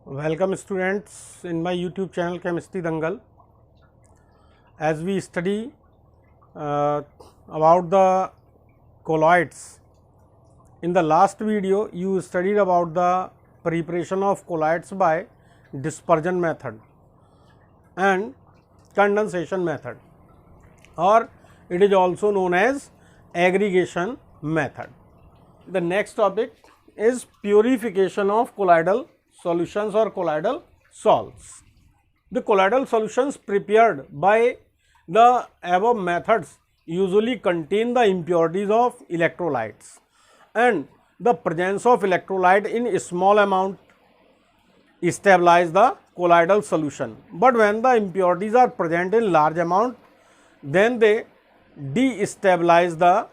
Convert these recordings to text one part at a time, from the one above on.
Welcome students in my YouTube channel Chemistry Dangal. As we study about the colloids, in the last video you studied about the preparation of colloids by dispersion method and condensation method, or it is also known as aggregation method. The next topic is purification of colloidal solutions or colloidal salts. The colloidal solutions prepared by the above methods usually contain the impurities of electrolytes, and the presence of electrolyte in a small amount stabilize the colloidal solution. But when the impurities are present in large amount, then they destabilize the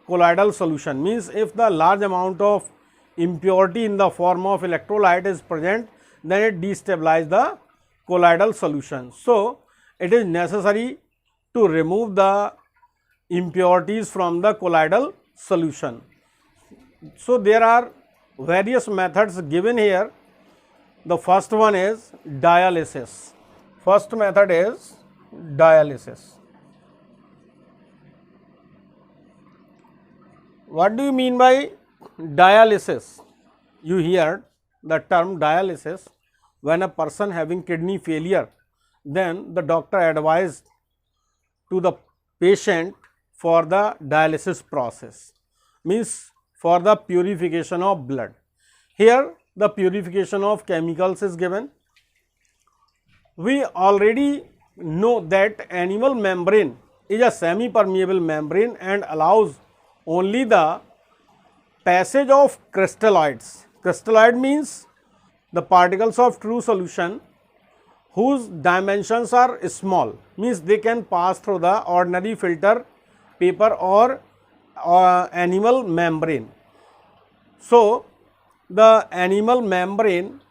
colloidal solution. Means if the large amount of impurity in the form of electrolyte is present, then it destabilizes the colloidal solution. So it is necessary to remove the impurities from the colloidal solution. So there are various methods given here. The first one is dialysis. First method is dialysis. What do you mean by dialysis? You hear the term dialysis when a person having kidney failure, then the doctor advised to the patient for the dialysis process, means for the purification of blood. Here the purification of chemicals is given. We already know that animal membrane is a semi-permeable membrane and allows only the passage of crystalloids. Crystalloid means the particles of true solution whose dimensions are small, means they can pass through the ordinary filter paper or animal membrane. So the animal membrane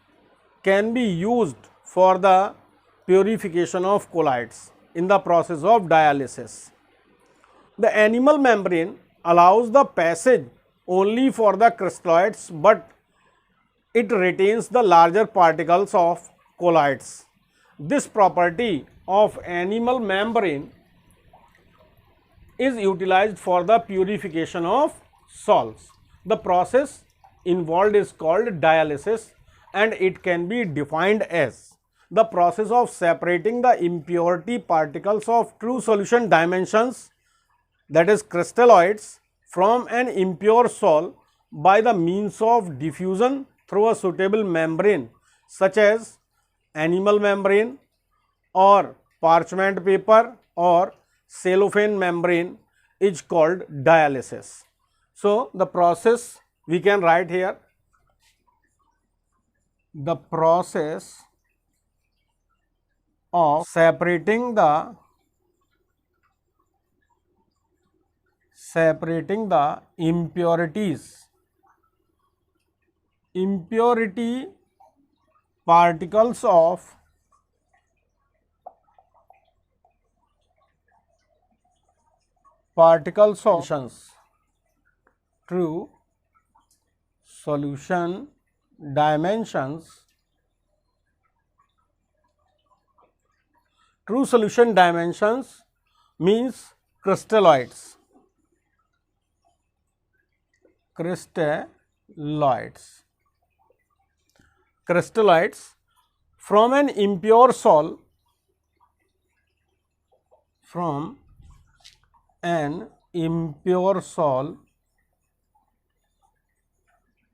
can be used for the purification of colloids in the process of dialysis. The animal membrane allows the passage only for the crystalloids, but it retains the larger particles of colloids. This property of animal membrane is utilized for the purification of salts. The process involved is called dialysis, and it can be defined as the process of separating the impurity particles of true solution dimensions, that is crystalloids, from an impure sol by the means of diffusion through a suitable membrane such as animal membrane or parchment paper or cellophane membrane is called dialysis. So the process we can write here, the process of separating the impurity particles of true solution dimensions. True solution dimensions means crystalloids. Crystalloids from an impure sol,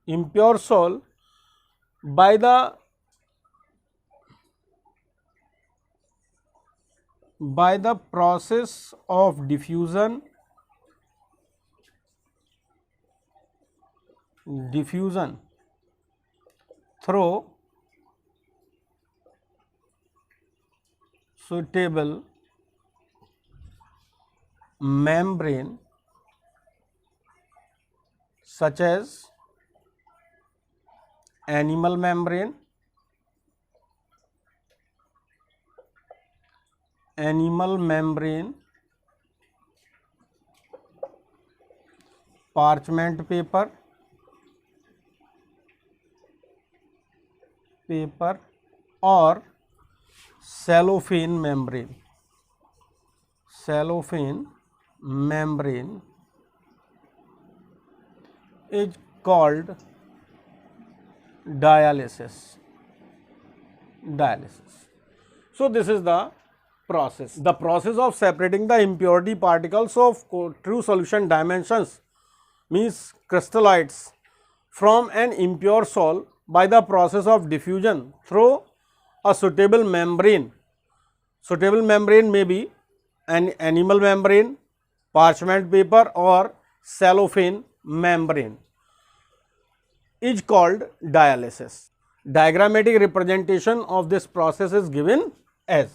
impure sol by the process of diffusion through suitable membrane such as animal membrane, parchment paper paper or cellophane membrane. Cellophane membrane is called dialysis. So this is the process. The process of separating the impurity particles of true solution dimensions, means crystalloids, from an impure sol by the process of diffusion through a suitable membrane. Suitable membrane may be an animal membrane, parchment paper or cellophane membrane, is called dialysis. Diagrammatic representation of this process is given as.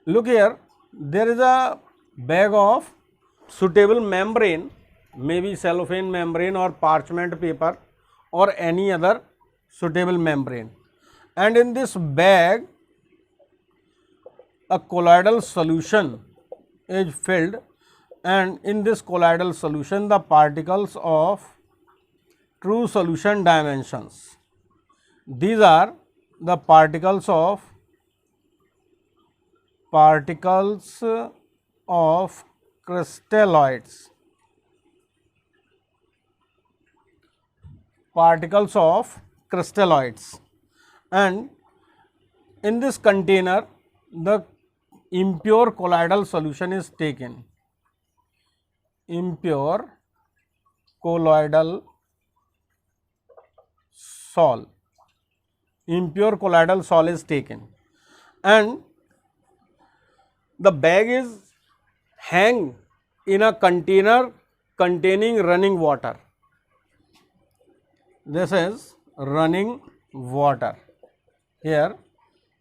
Look here, there is a bag of suitable membrane, maybe cellophane membrane or parchment paper or any other suitable membrane, and in this bag a colloidal solution is filled, and in this colloidal solution the particles of true solution dimensions, these are the particles of crystalloids, and in this container the impure colloidal solution is taken. Impure colloidal sol is taken, and the bag is hang in a container containing running water. This is running water. Here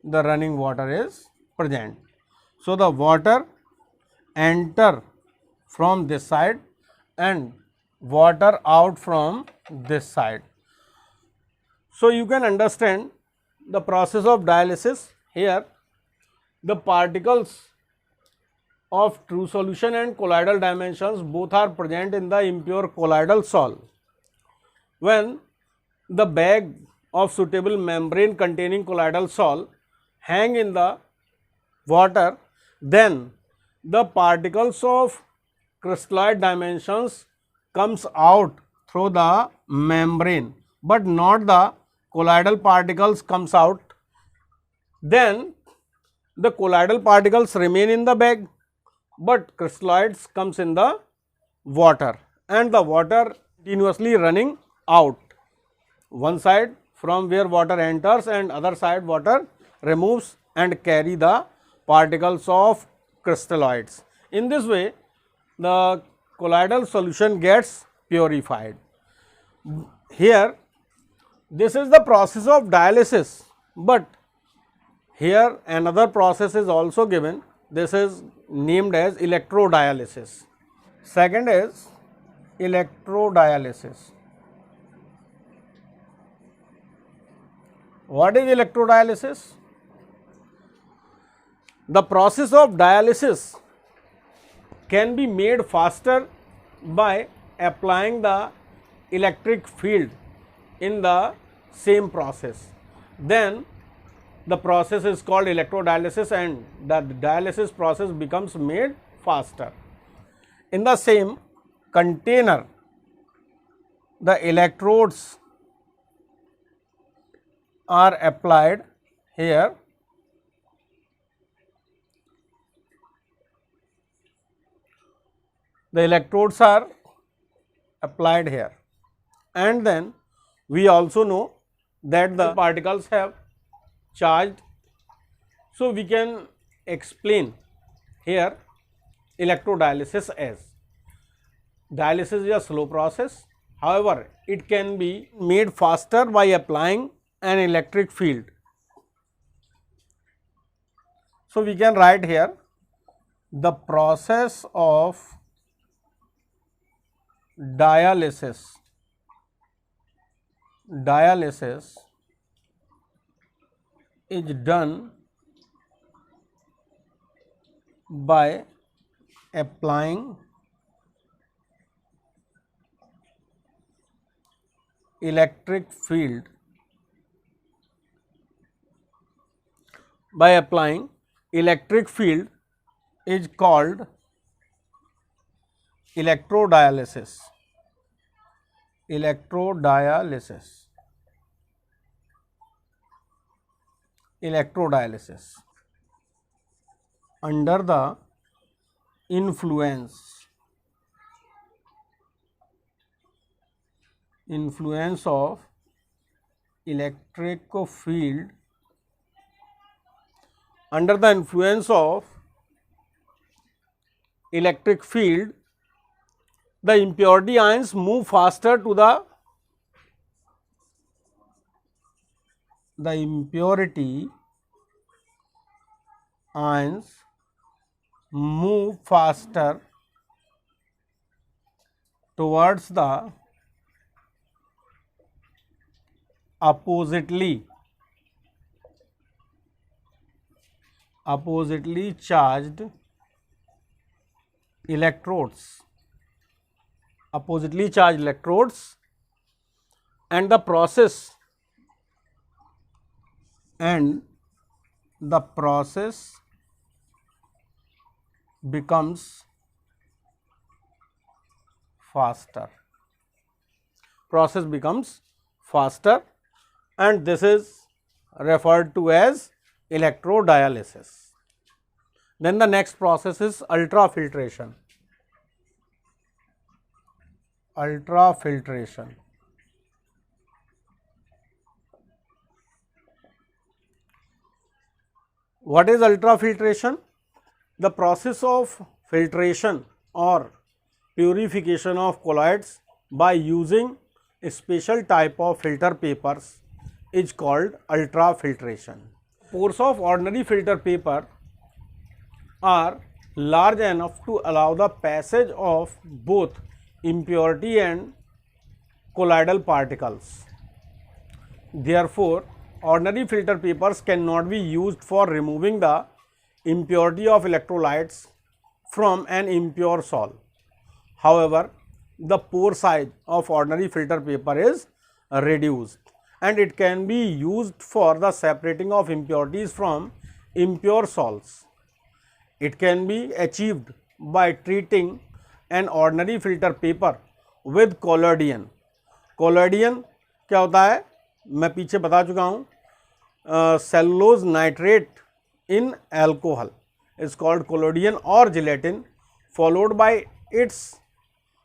the running water is present. So the water enter from this side and water out from this side. So you can understand the process of dialysis. Here the particles of true solution and colloidal dimensions both are present in the impure colloidal sol. When the bag of suitable membrane containing colloidal sol hang in the water, then the particles of crystalloid dimensions comes out through the membrane, but not the colloidal particles comes out. Then the colloidal particles remain in the bag, but crystalloids comes in the water, and the water continuously running out, one side from where water enters and other side water removes and carry the particles of crystalloids. In this way the colloidal solution gets purified. Here this is the process of dialysis, but here another process is also given. This is named as electrodialysis. Second is electrodialysis. What is electrodialysis? The process of dialysis can be made faster by applying the electric field in the same process. Then the process is called electrodialysis, and the dialysis process becomes made faster. In the same container, the electrodes are applied here. The electrodes are applied here, and then we also know that the particles have charged. So we can explain here electrodialysis as dialysis is a slow process. However, it can be made faster by applying an electric field. So we can write here the process of dialysis is done by applying electric field is called electrodialysis. Electrodialysis under the influence of electric field, under the influence of electric field, the impurity ions move faster to the impurity ions move faster towards the oppositely charged electrodes, and the process becomes faster. And this is referred to as electrodialysis. Then the next process is ultrafiltration. What is ultrafiltration? The process of filtration or purification of colloids by using a special type of filter papers is called ultrafiltration. Pores of ordinary filter paper are large enough to allow the passage of both impurity and colloidal particles. Therefore, ordinary filter papers cannot be used for removing the impurity of electrolytes from an impure sol. However, the pore size of ordinary filter paper is reduced and it can be used for the separating of impurities from impure sols. It can be achieved by treating an ordinary filter paper with collodion. Collodion क्या होता है, मैं पीछे बता चुका हूँ. Cellulose nitrate in alcohol is called collodion or gelatin, followed by its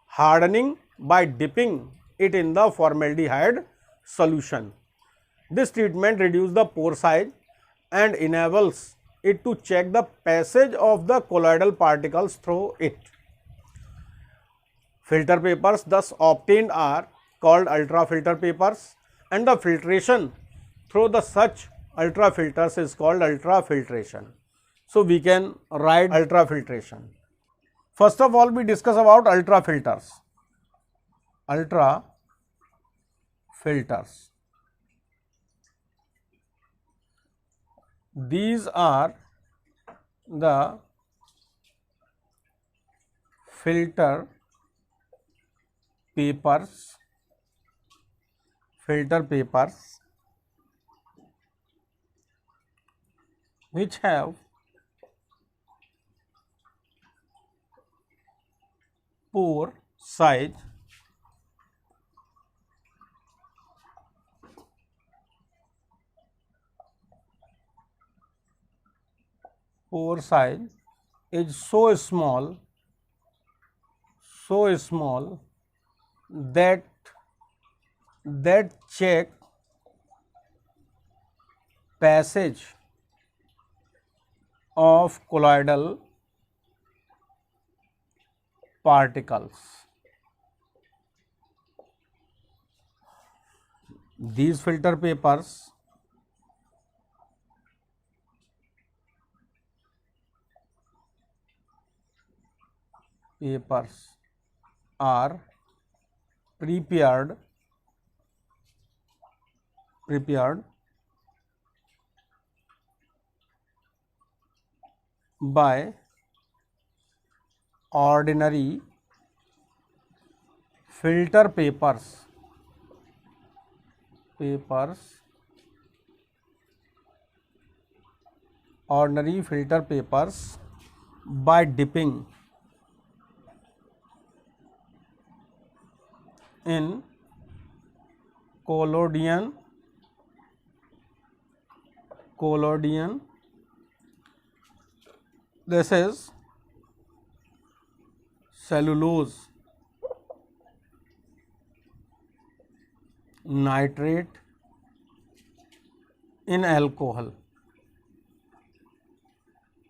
hardening by dipping it in the formaldehyde solution. This treatment reduces the pore size and enables it to check the passage of the colloidal particles through it. Filter papers thus obtained are called ultrafilter papers, and the filtration through the such ultrafilters is called ultrafiltration. So we can write ultrafiltration. First of all, we discuss about ultrafilters. These are the filter papers which have pore size is so small that check passage of colloidal particles. These filter papers are prepared by ordinary filter papers ordinary filter papers by dipping in collodion this is cellulose nitrate in alcohol,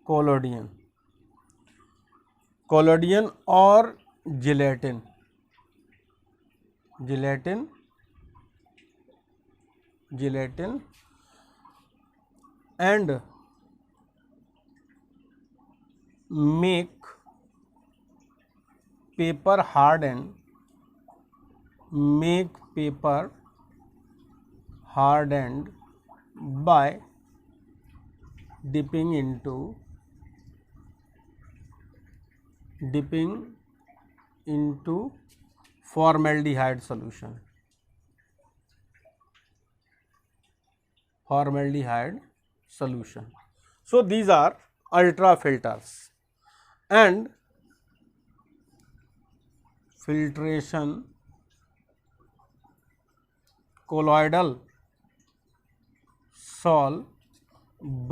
collodion or gelatin and make paper hardened by dipping into formaldehyde solution. So these are ultrafilters and filtration colloidal sol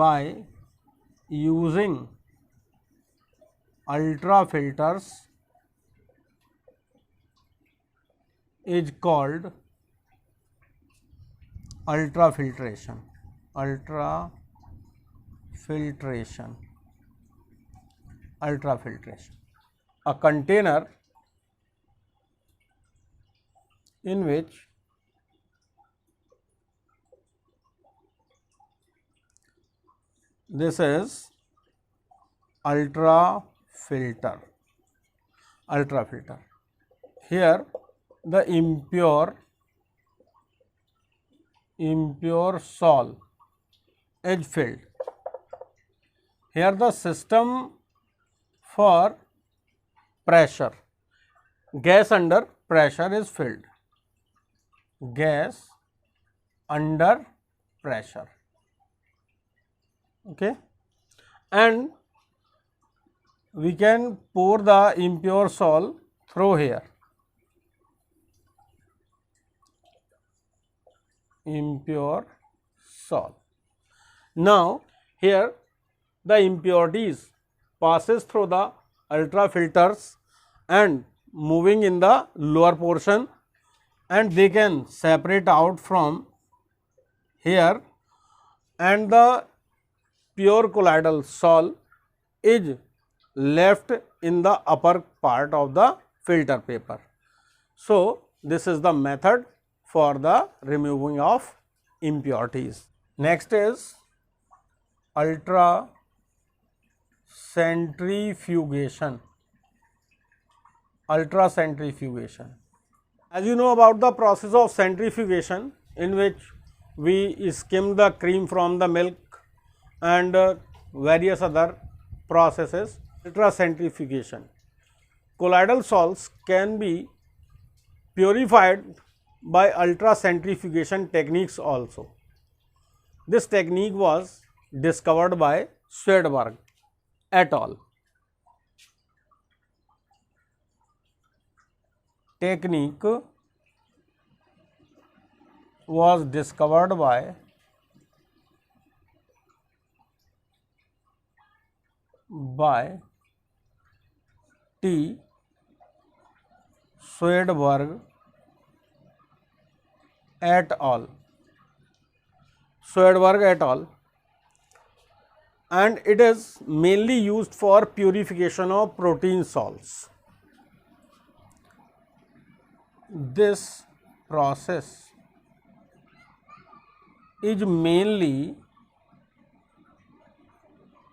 by using ultrafilters is called ultrafiltration. A container in which this is ultrafilter. Here the impure sol is filled. Here the system for pressure, gas under pressure is filled. Gas under pressure. Okay, and we can pour the impure sol through here. Impure sol. Now here the impurities passes through the ultrafilters and moving in the lower portion, and they can separate out from here, and the pure colloidal sol is left in the upper part of the filter paper. So this is the method for the removing of impurities. Next is ultracentrifugation. As you know about the process of centrifugation, in which we skim the cream from the milk and various other processes. Ultracentrifugation. Colloidal salts can be purified by ultracentrifugation techniques also. This technique was discovered by Swedberg et al. Technique was discovered by T. Swedberg et al. And it is mainly used for purification of protein salts. This process is mainly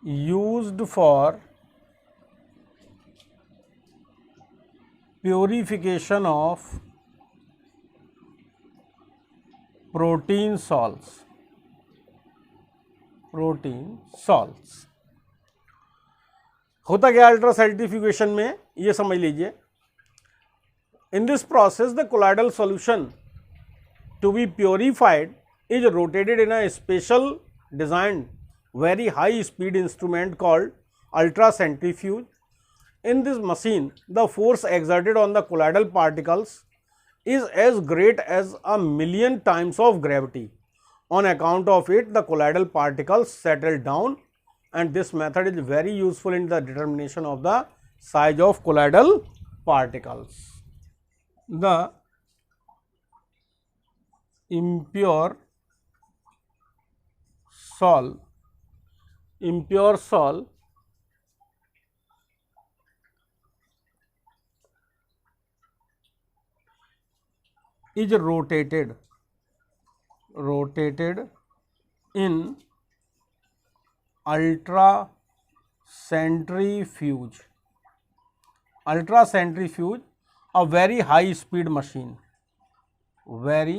used for purification of protein salts. होता क्या ultra centrifugation में, ये समझ लीजिए। In this process the colloidal solution to be purified is rotated in a special designed very high speed instrument called ultracentrifuge. In this machine, the force exerted on the colloidal particles is as great as 1,000,000 times of gravity. On account of it, the colloidal particles settle down, and this method is very useful in the determination of the size of colloidal particles. The impure sol is rotated in ultracentrifuge, a very high speed machine, very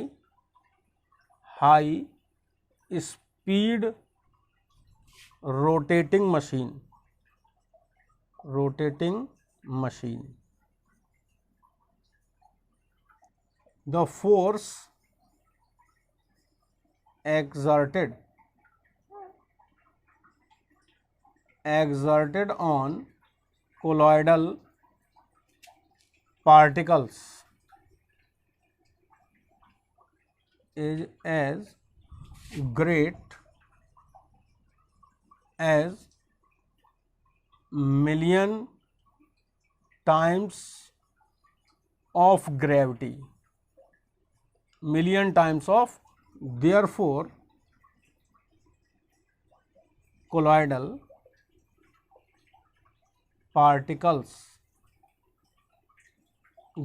high speed rotating machine. The force exerted on colloidal particles is as great as 1,000,000 times of gravity. Therefore, colloidal particles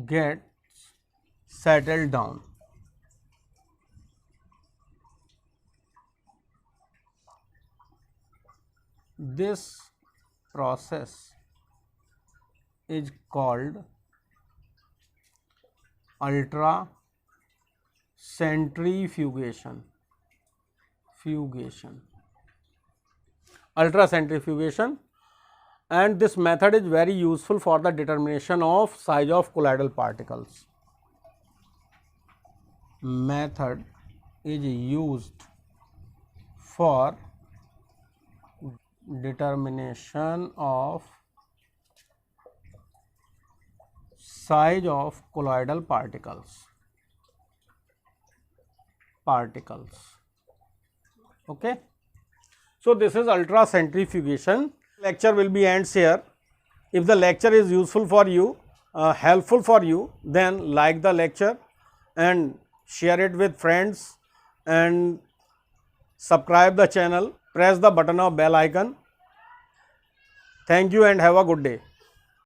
get settled down. This process is called ultracentrifugation. And this method is very useful for the determination of size of colloidal particles. Method is used for determination of size of colloidal particles. Okay. So this is ultracentrifugation. Lecture will be ends here. If the lecture is useful for you, helpful for you, then like the lecture and share it with friends and subscribe the channel. Press the button of bell icon. Thank you and have a good day.